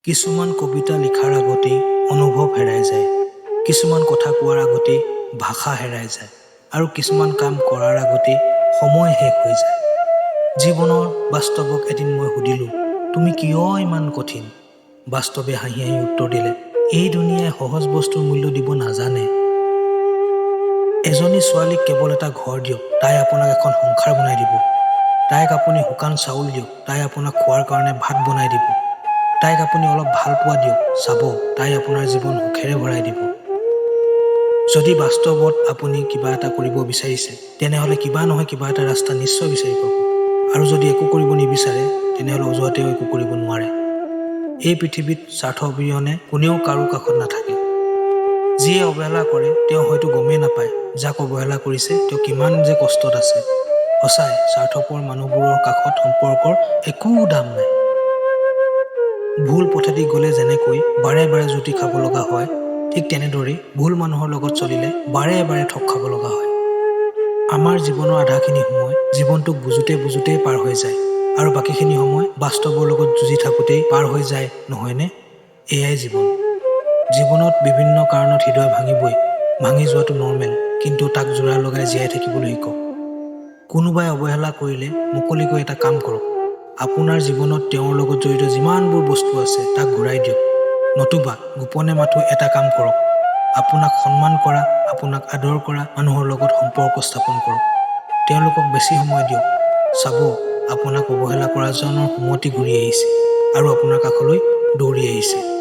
কিছুমান কবিতা লিখাৰ আগতেই অনুভৱ হেৰাই যায়, কিছুমান কথা কোৱাৰ আগতেই ভাষা হেৰাই যায় আৰু কিছুমান কাম কৰাৰ আগতেই সময় শেষ হৈ যায়। জীৱনৰ বাস্তৱক এদিন মই সুধিলোঁ, তুমি কিয় ইমান কঠিন? বাস্তৱে হাঁহি হাঁহি উত্তৰ দিলে, এই দুনিয়াই সহজ বস্তুৰ মূল্য দিব নাজানে। এজনী ছোৱালীক কেৱল এটা ঘৰ দিয়ক, তাই আপোনাক এখন সংসাৰ বনাই দিব। তাইক আপুনি শুকান চাউল দিয়ক, তাই আপোনাক খোৱাৰ কাৰণে ভাত বনাই দিব। তাইক আপুনি অলপ ভাল পোৱা দিয়ক, চাব তাই আপোনাৰ জীৱন সুখেৰে ভৰাই দিব। যদি বাস্তৱত আপুনি কিবা এটা কৰিব বিচাৰিছে, তেনেহ'লে কিবা নহয় কিবা এটা ৰাস্তা নিশ্চয় বিচাৰি পাব। আৰু যদি একো কৰিব নিবিচাৰে, তেনেহ'লে অজুহাতেও একো কৰিব নোৱাৰে। এই পৃথিৱীত স্বাৰ্থ অবিহনে কোনেও কাৰো কাষত নাথাকে। যিয়ে অৱহেলা কৰে তেওঁ হয়তো গমেই নাপায়, যাক অৱহেলা কৰিছে তেওঁ কিমান যে কষ্টত আছে। সঁচাই স্বাৰ্থপৰ মানুহবোৰৰ কাষত সম্পৰ্কৰ একো দাম নাই। ভুল পথেদি গ'লে যেনেকৈ বাৰে বাৰে জুতি খাব লগা হয়, ঠিক তেনেদৰেই ভুল মানুহৰ লগত চলিলে বাৰে বাৰে ঠগ খাব লগা হয়। আমাৰ জীৱনৰ আধাখিনি সময় জীৱনটোক বুজোতেই পাৰ হৈ যায় আৰু বাকীখিনি সময় বাস্তৱৰ লগত যুঁজি থাকোঁতেই পাৰ হৈ যায়, নহয়নে? এয়াই জীৱন। জীৱনত বিভিন্ন কাৰণত হৃদয় ভাঙিবই, ভাঙি যোৱাটো নৰ্মেল, কিন্তু তাক জোৰা লগাই জীয়াই থাকিবলৈ শিকক। কোনোবাই অৱহেলা কৰিলে মুকলিকৈ এটা কাম কৰক। আপোনাৰ জীৱনত তেওঁৰ লগত জড়িত যিমানবোৰ বস্তু আছে তাক ঘূৰাই দিয়ক। নতুবা গোপনে মাথো এটা কাম কৰক, আপোনাক সন্মান কৰা, আপোনাক আদৰ কৰা মানুহৰ লগত সম্পৰ্ক স্থাপন কৰক। তেওঁলোকক বেছি সময় দিয়ক, চাব আপোনাক অৱহেলা কৰাজনৰ সুমতি ঘূৰি আহিছে আৰু আপোনাৰ কাষলৈ দৌৰি আহিছে।